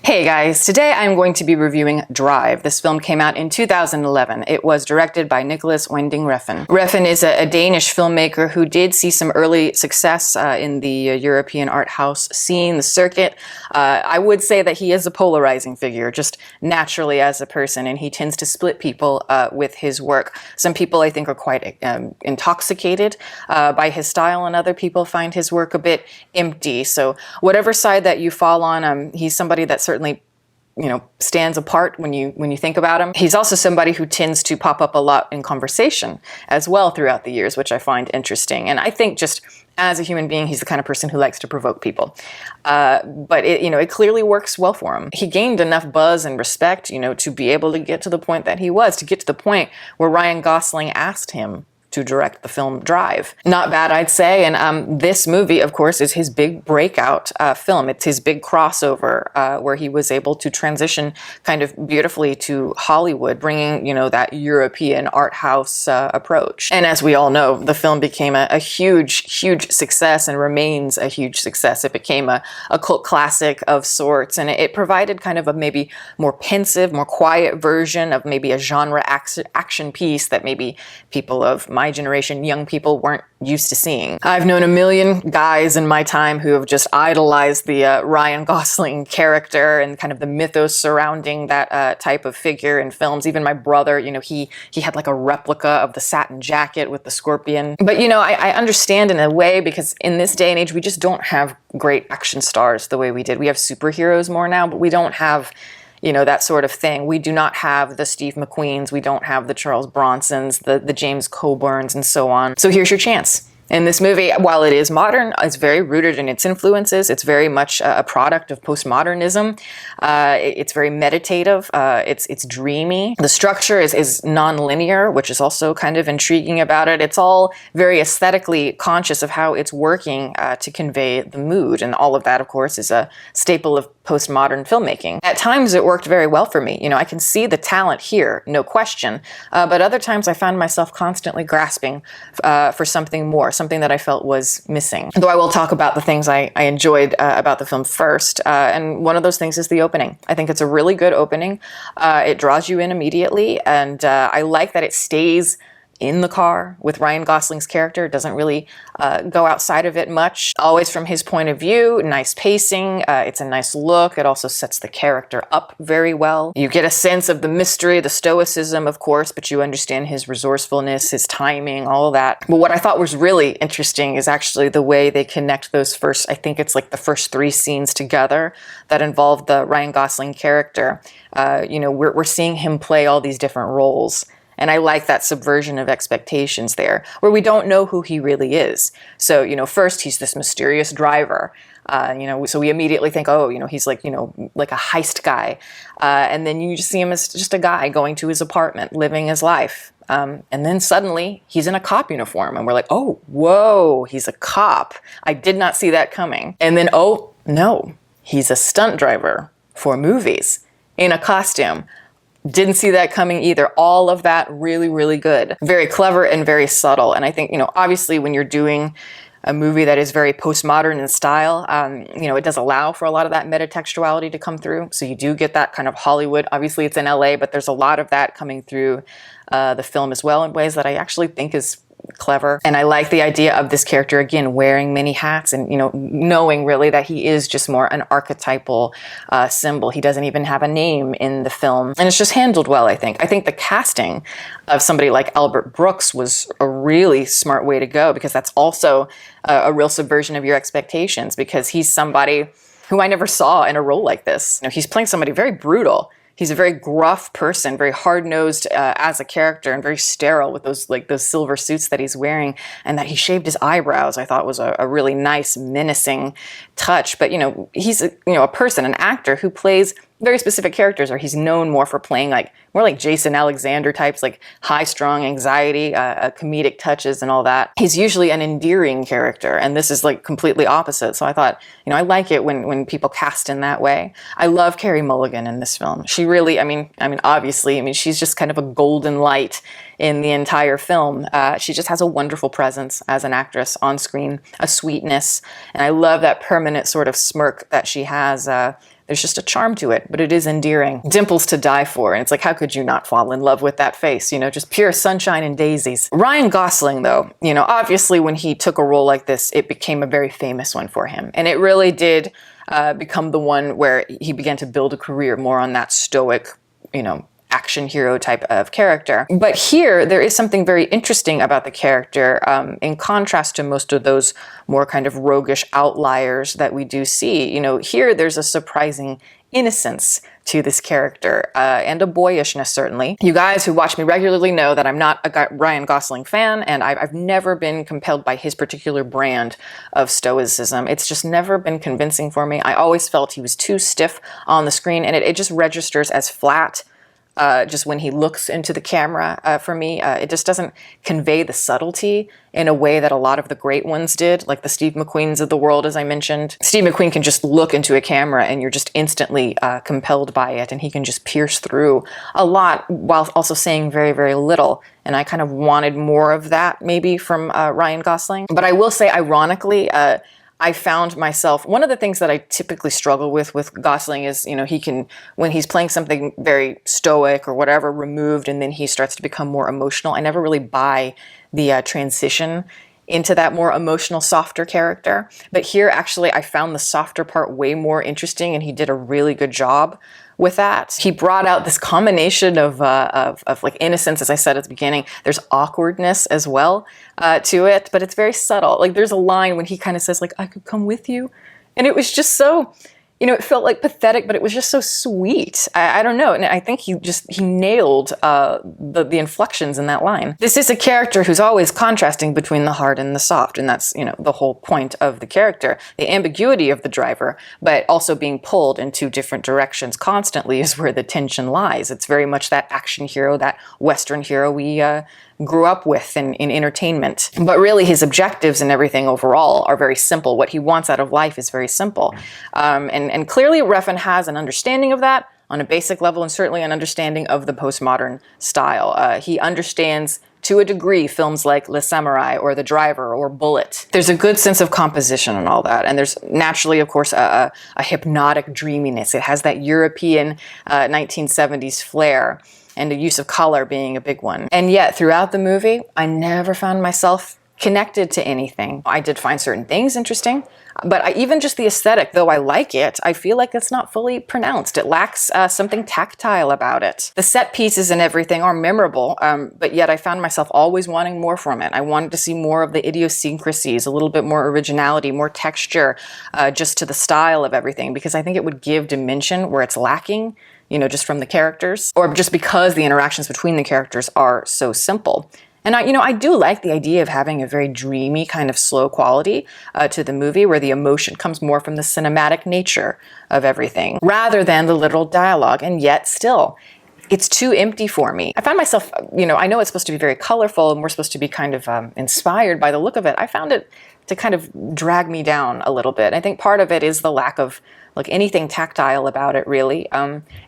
Hey guys, today I'm going to be reviewing Drive. This film came out in 2011. It was directed by Nicholas Winding Refn. Refn is a Danish filmmaker who did see some early success in the European art house scene, the circuit. I would say that he is a polarizing figure, just naturally as a person, and he tends to split people with his work. Some people I think are quite intoxicated by his style, and other people find his work a bit empty. So whatever side that you fall on, he's somebody that certainly, stands apart when you think about him. He's also somebody who tends to pop up a lot in conversation as well throughout the years, which I find interesting. And I think just as a human being, he's the kind of person who likes to provoke people. But it clearly works well for him. He gained enough buzz and respect, to be able to get to the point that he was, to get to the point where Ryan Gosling asked him to direct the film Drive. Not bad, I'd say, and this movie, of course, is his big breakout film. It's his big crossover where he was able to transition kind of beautifully to Hollywood, bringing, that European art house approach. And as we all know, the film became a huge, huge success and remains a huge success. It became a cult classic of sorts, and it provided kind of a maybe more pensive, more quiet version of maybe a genre action piece that maybe people of my generation, young people, weren't used to seeing. I've known a million guys in my time who have just idolized the Ryan Gosling character and kind of the mythos surrounding that type of figure in films. Even my brother, he had like a replica of the satin jacket with the scorpion. But I understand in a way, because in this day and age, we just don't have great action stars the way we did. We have superheroes more now, but we don't have that sort of thing. We do not have the Steve McQueens, we don't have the Charles Bronsons, the James Coburns, and so on. So here's your chance. And this movie, while it is modern, it's very rooted in its influences. It's very much a product of postmodernism. It's very meditative. It's dreamy. The structure is non-linear, which is also kind of intriguing about it. It's all very aesthetically conscious of how it's working to convey the mood. And all of that, of course, is a staple of postmodern filmmaking. At times, it worked very well for me. I can see the talent here, no question. But other times, I found myself constantly grasping for something more, something that I felt was missing. Though I will talk about the things I enjoyed about the film first, and one of those things is the opening. I think it's a really good opening. It draws you in immediately, and I like that it stays in the car with Ryan Gosling's character. It doesn't really go outside of it much. Always from his point of view, nice pacing, it's a nice look. It also sets the character up very well. You get a sense of the mystery, the stoicism, of course, but you understand his resourcefulness, his timing, all of that. But what I thought was really interesting is actually the way they connect those first, I think it's like the first 3 scenes together that involve the Ryan Gosling character. We're seeing him play all these different roles. And I like that subversion of expectations there, where we don't know who he really is. So, first he's this mysterious driver. So we immediately think, oh, he's like a heist guy. And then you just see him as just a guy going to his apartment, living his life. And then suddenly he's in a cop uniform and we're like, oh, whoa, he's a cop. I did not see that coming. And then, oh, no, he's a stunt driver for movies in a costume. Didn't see that coming either. All of that really, really good. Very clever and very subtle. And I think, obviously when you're doing a movie that is very postmodern in style, it does allow for a lot of that metatextuality to come through. So you do get that kind of Hollywood. Obviously it's in LA, but there's a lot of that coming through the film as well in ways that I actually think is clever. And I like the idea of this character, again, wearing many hats and, knowing really that he is just more an archetypal symbol. He doesn't even have a name in the film. And it's just handled well, I think. I think the casting of somebody like Albert Brooks was a really smart way to go, because that's also a real subversion of your expectations, because he's somebody who I never saw in a role like this. He's playing somebody very brutal. He's a very gruff person, very hard-nosed as a character, and very sterile with those silver suits that he's wearing, and that he shaved his eyebrows. I thought was a really nice, menacing touch. But he's a person, an actor who plays very specific characters, or he's known more for playing more like Jason Alexander types, like high-strung anxiety, comedic touches and all that. He's usually an endearing character, and this is like completely opposite. So I thought, I like it when people cast in that way. I love Carey Mulligan in this film. She really, obviously, she's just kind of a golden light in the entire film. She just has a wonderful presence as an actress on screen, a sweetness, and I love that permanent sort of smirk that she has There's just a charm to it, but it is endearing. Dimples to die for, and it's like, how could you not fall in love with that face? You know, just pure sunshine and daisies. Ryan Gosling, though, you know, obviously when he took a role like this, it became a very famous one for him. And it really did become the one where he began to build a career more on that stoic, you know, action hero type of character. But here, there is something very interesting about the character, in contrast to most of those more kind of roguish outliers that we do see. You know, here there's a surprising innocence to this character, and a boyishness, certainly. You guys who watch me regularly know that I'm not a Ryan Gosling fan, and I've never been compelled by his particular brand of stoicism. It's just never been convincing for me. I always felt he was too stiff on the screen, and it just registers as flat. Just when he looks into the camera, for me, it just doesn't convey the subtlety in a way that a lot of the great ones did, like the Steve McQueens of the world, as I mentioned. Steve McQueen can just look into a camera and you're just instantly compelled by it, and he can just pierce through a lot while also saying very, very little. And I kind of wanted more of that maybe from Ryan Gosling. But I will say, ironically, I found myself, one of the things that I typically struggle with Gosling is, you know, he can, when he's playing something very stoic or whatever, removed, and then he starts to become more emotional. I never really buy the transition into that more emotional, softer character. But here, actually, I found the softer part way more interesting, and he did a really good job with that. He brought out this combination of like innocence, as I said at the beginning. There's awkwardness as well to it, but it's very subtle. Like there's a line when he kind of says like, I could come with you. And it was just so, you know, it felt like pathetic, but it was just so sweet. I don't know. And I think he nailed the inflections in that line. This is a character who's always contrasting between the hard and the soft. And that's, you know, the whole point of the character. The ambiguity of the driver, but also being pulled in two different directions constantly is where the tension lies. It's very much that action hero, that Western hero we grew up with in entertainment. But really his objectives and everything overall are very simple. What he wants out of life is very simple. And clearly Refn has an understanding of that on a basic level, and certainly an understanding of the postmodern style. He understands to a degree films like Le Samurai or The Driver or Bullet. There's a good sense of composition and all that. And there's naturally, of course, a hypnotic dreaminess. It has that European 1970s flair, and the use of color being a big one. And yet, throughout the movie, I never found myself connected to anything. I did find certain things interesting, but even just the aesthetic, though I like it, I feel like it's not fully pronounced. It lacks something tactile about it. The set pieces and everything are memorable, but yet I found myself always wanting more from it. I wanted to see more of the idiosyncrasies, a little bit more originality, more texture, just to the style of everything, because I think it would give dimension where it's lacking, you know, just from the characters, or just because the interactions between the characters are so simple. And I do like the idea of having a very dreamy kind of slow quality to the movie, where the emotion comes more from the cinematic nature of everything rather than the literal dialogue. And yet still, it's too empty for me. I found myself, you know, I know it's supposed to be very colorful and we're supposed to be kind of inspired by the look of it. I found it to kind of drag me down a little bit. I think part of it is the lack of like anything tactile about it, really.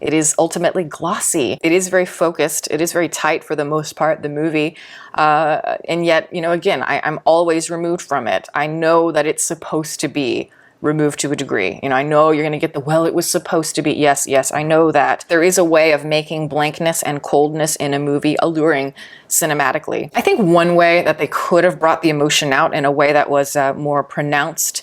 It is ultimately glossy. It is very focused. It is very tight for the most part, the movie. And yet, you know, again, I'm always removed from it. I know that it's supposed to be removed to a degree. You know, I know you're going to get the, well, it was supposed to be. Yes, I know that. There is a way of making blankness and coldness in a movie alluring cinematically. I think one way that they could have brought the emotion out in a way that was more pronounced,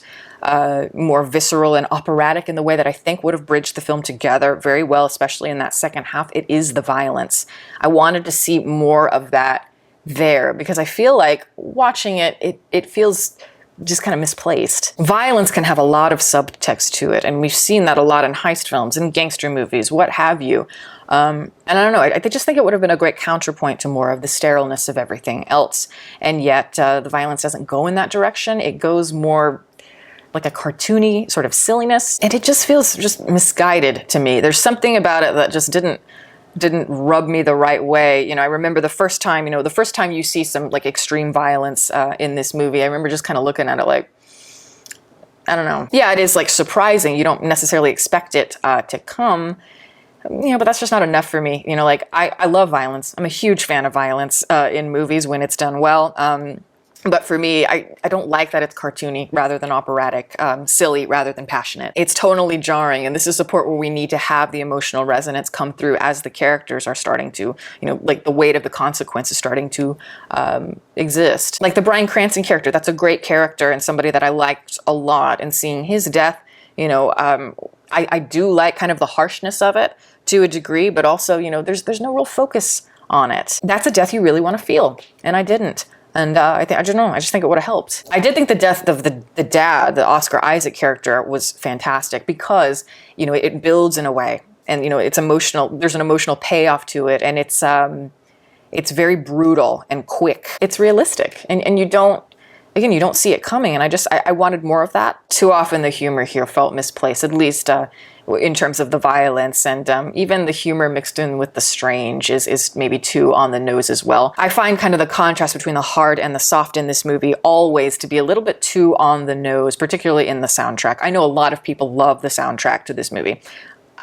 more visceral and operatic in the way that I think would have bridged the film together very well, especially in that second half, it is the violence. I wanted to see more of that there, because I feel like watching it feels just kind of misplaced. Violence can have a lot of subtext to it, and we've seen that a lot in heist films and gangster movies, what have you. And I don't know, I just think it would have been a great counterpoint to more of the sterileness of everything else. And yet the violence doesn't go in that direction. It goes more like a cartoony sort of silliness, and it just feels just misguided to me. There's something about it that just didn't rub me the right way. You know, I remember the first time you see some like extreme violence in this movie, I remember just kind of looking at it like, I don't know. Yeah, it is like surprising. You don't necessarily expect it to come, you know, but that's just not enough for me. You know, like I love violence. I'm a huge fan of violence in movies when it's done well. But for me, I don't like that it's cartoony rather than operatic, silly rather than passionate. It's tonally jarring, and this is support where we need to have the emotional resonance come through as the characters are starting to, like the weight of the consequences starting to exist. Like the Bryan Cranston character, that's a great character and somebody that I liked a lot, and seeing his death, I do like kind of the harshness of it to a degree, but also, there's no real focus on it. That's a death you really want to feel, and I didn't. And I don't know, I just think it would have helped. I did think the death of the dad, the Oscar Isaac character, was fantastic because, it builds in a way, and, it's emotional. There's an emotional payoff to it, and it's very brutal and quick. It's realistic, and you don't see it coming, and I wanted more of that. Too often the humor here felt misplaced, at least in terms of the violence, and even the humor mixed in with the strange is maybe too on the nose as well. I find kind of the contrast between the hard and the soft in this movie always to be a little bit too on the nose, particularly in the soundtrack. I know a lot of people love the soundtrack to this movie.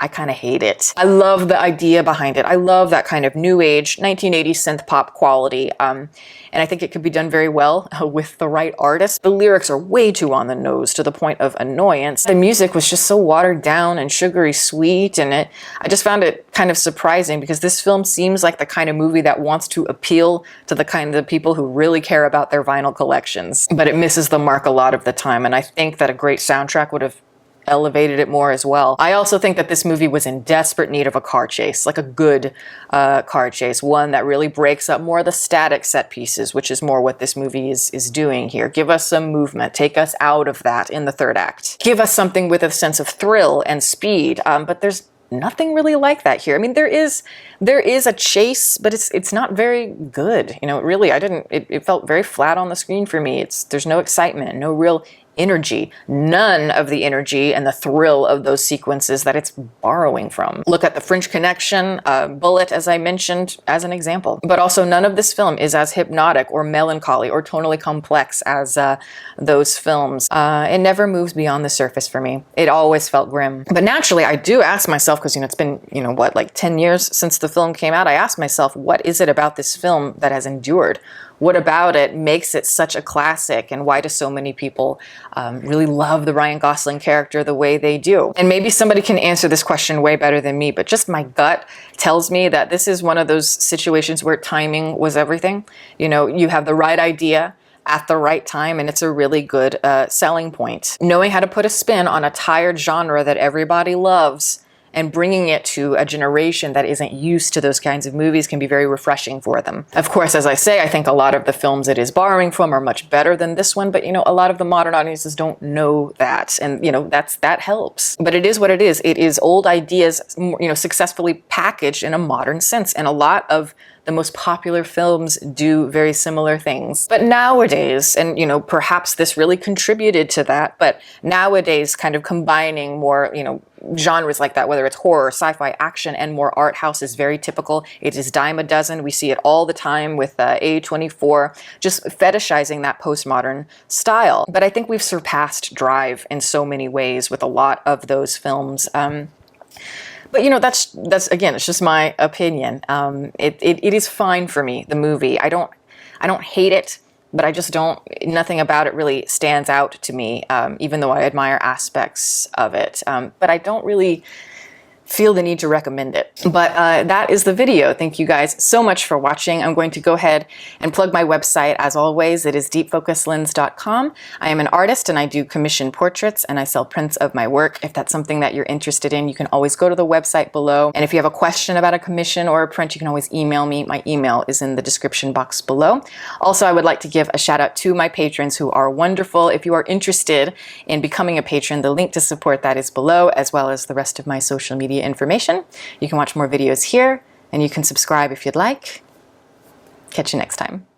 I kind of hate it. I love the idea behind it. I love that kind of new age 1980s synth pop quality. And I think it could be done very well with the right artist. The lyrics are way too on the nose to the point of annoyance. The music was just so watered down and sugary sweet, and I just found it kind of surprising because this film seems like the kind of movie that wants to appeal to the kind of people who really care about their vinyl collections. But it misses the mark a lot of the time, and I think that a great soundtrack would have elevated it more as well. I also think that this movie was in desperate need of a car chase, like a good car chase, one that really breaks up more of the static set pieces, which is more what this movie is doing here. Give us some movement, take us out of that in the third act. Give us something with a sense of thrill and speed, but there's nothing really like that here. I mean, there is a chase, but it's not very good. Really, it felt very flat on the screen for me. There's no excitement, no real energy, none of the energy and the thrill of those sequences that it's borrowing from. Look at the French Connection, Bullet, as I mentioned, as an example. But also none of this film is as hypnotic or melancholy or tonally complex as those films. It never moves beyond the surface for me. It always felt grim. But naturally, I do ask myself, because it's been, like 10 years since the film came out, I ask myself, what is it about this film that has endured? What about it makes it such a classic, and why do so many people really love the Ryan Gosling character the way they do? And maybe somebody can answer this question way better than me, but just my gut tells me that this is one of those situations where timing was everything. You have the right idea at the right time, and it's a really good selling point. Knowing how to put a spin on a tired genre that everybody loves and bringing it to a generation that isn't used to those kinds of movies can be very refreshing for them. Of course, as I say, I think a lot of the films it is borrowing from are much better than this one, but a lot of the modern audiences don't know that, and that helps. But it is what it is. It is old ideas, successfully packaged in a modern sense, and a lot of the most popular films do very similar things. But nowadays, and perhaps this really contributed to that, but nowadays kind of combining more, genres like that, whether it's horror, sci-fi, action, and more art house is very typical. It is dime a dozen. We see it all the time with A24, just fetishizing that postmodern style. But I think we've surpassed Drive in so many ways with a lot of those films. But that's again, it's just my opinion. It is fine for me, the movie. I don't hate it, but I just nothing about it really stands out to me, even though I admire aspects of it. But I don't really feel the need to recommend it. But that is the video. Thank you guys so much for watching. I'm going to go ahead and plug my website. As always, it is deepfocuslens.com. I am an artist and I do commission portraits and I sell prints of my work. If that's something that you're interested in, you can always go to the website below. And if you have a question about a commission or a print, you can always email me. My email is in the description box below. Also, I would like to give a shout out to my patrons who are wonderful. If you are interested in becoming a patron, the link to support that is below, as well as the rest of my social media information. You can watch more videos here, and you can subscribe if you'd like. Catch you next time.